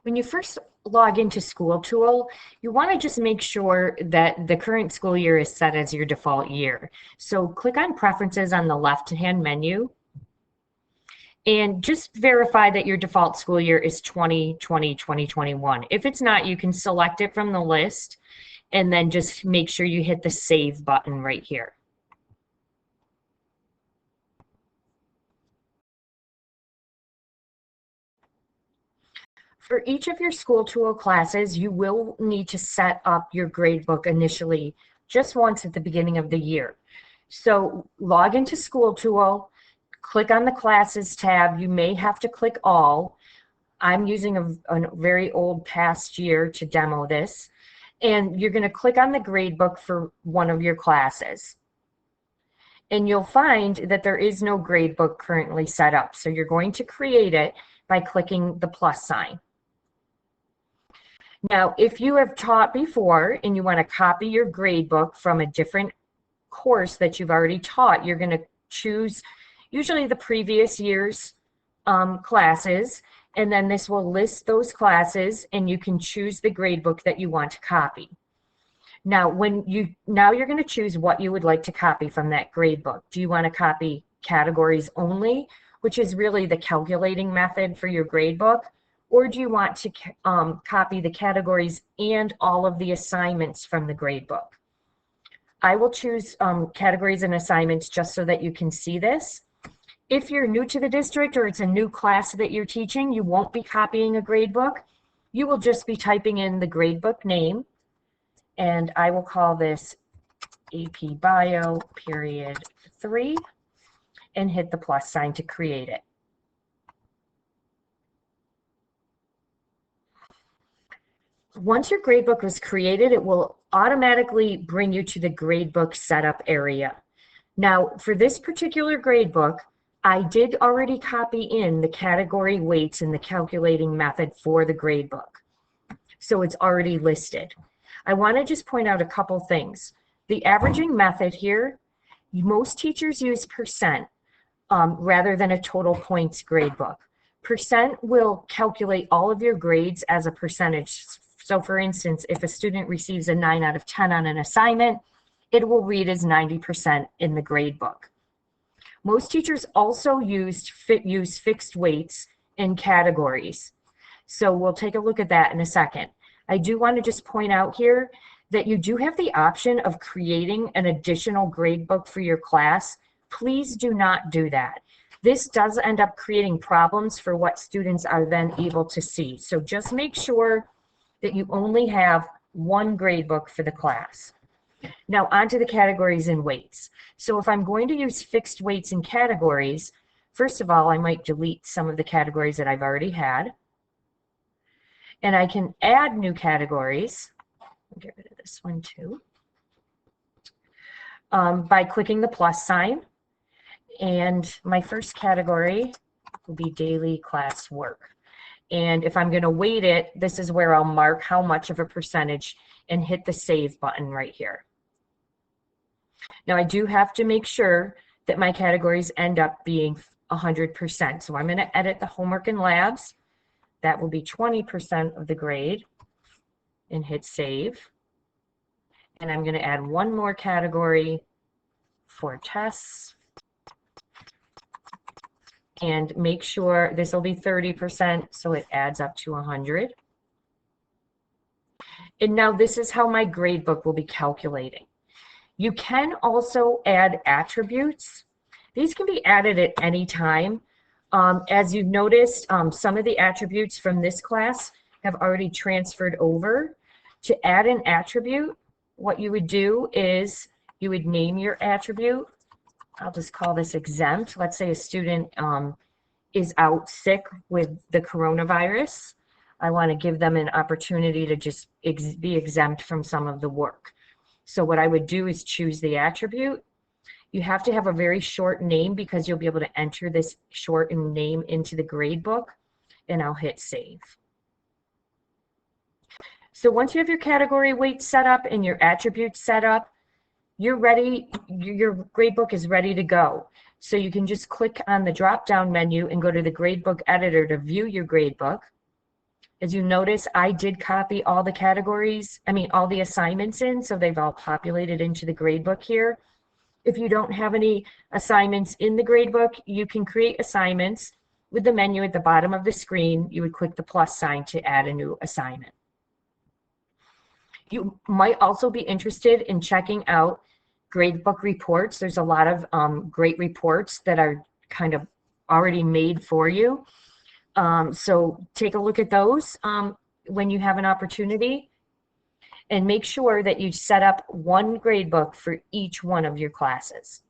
When you first log into SchoolTool, you want to just make sure that the current school year is set as your default year. So click on Preferences on the left-hand menu and just verify that your default school year is 2020-2021. If it's not, you can select it from the list and then just make sure you hit the Save button right here. For each of your SchoolTool classes, you will need to set up your gradebook initially just once at the beginning of the year. So log into SchoolTool, click on the Classes tab. You may have to click All. I'm using a very old past year to demo this. And you're going to click on the gradebook for one of your classes. And you'll find that there is no gradebook currently set up. So you're going to create it by clicking the plus sign. Now, if you have taught before and you want to copy your gradebook from a different course that you've already taught, you're going to choose usually the previous year's classes, and then this will list those classes and you can choose the gradebook that you want to copy. Now, you're going to choose what you would like to copy from that gradebook. Do you want to copy categories only, which is really the calculating method for your gradebook? Or do you want to copy the categories and all of the assignments from the gradebook? I will choose categories and assignments just so that you can see this. If you're new to the district or it's a new class that you're teaching, you won't be copying a gradebook. You will just be typing in the gradebook name, and I will call this AP Bio period 3 and hit the plus sign to create it. Once your gradebook was created, it will automatically bring you to the gradebook setup area. Now, for this particular gradebook, I did already copy in the category weights and the calculating method for the gradebook. So it's already listed. I want to just point out a couple things. The averaging method here, most teachers use percent rather than a total points gradebook. Percent will calculate all of your grades as a percentage. So for instance, if a student receives a 9 out of 10 on an assignment, it will read as 90% in the gradebook. Most teachers also use fixed weights in categories. So we'll take a look at that in a second. I do want to just point out here that you do have the option of creating an additional gradebook for your class. Please do not do that. This does end up creating problems for what students are then able to see. So just make sure that you only have one gradebook for the class. Now onto the categories and weights. So if I'm going to use fixed weights and categories, first of all, I might delete some of the categories that I've already had. And I can add new categories. I'll get rid of this one too. By clicking the plus sign. And my first category will be daily class work. And if I'm going to weight it, this is where I'll mark how much of a percentage and hit the save button right here. Now I do have to make sure that my categories end up being 100%. So I'm going to edit the homework and labs. That will be 20% of the grade and hit save. And I'm going to add one more category for tests. And make sure this will be 30%, so it adds up to 100. And now this is how my gradebook will be calculating. You can also add attributes. These can be added at any time. As you've noticed, some of the attributes from this class have already transferred over. To add an attribute, what you would do is you would name your attribute. I'll just call this exempt. Let's say a student is out sick with the coronavirus. I want to give them an opportunity to just be exempt from some of the work. So what I would do is choose the attribute. You have to have a very short name because you'll be able to enter this shortened name into the gradebook, and I'll hit save. So once you have your category weight set up and your attributes set up, you're ready, your gradebook is ready to go. So you can just click on the drop-down menu and go to the Gradebook Editor to view your gradebook. As you notice, I did copy all the categories, all the assignments in, so they've all populated into the gradebook here. If you don't have any assignments in the gradebook, you can create assignments with the menu at the bottom of the screen. You would click the plus sign to add a new assignment. You might also be interested in checking out gradebook reports. There's a lot of great reports that are kind of already made for you. So take a look at those when you have an opportunity, and make sure that you set up one gradebook for each one of your classes.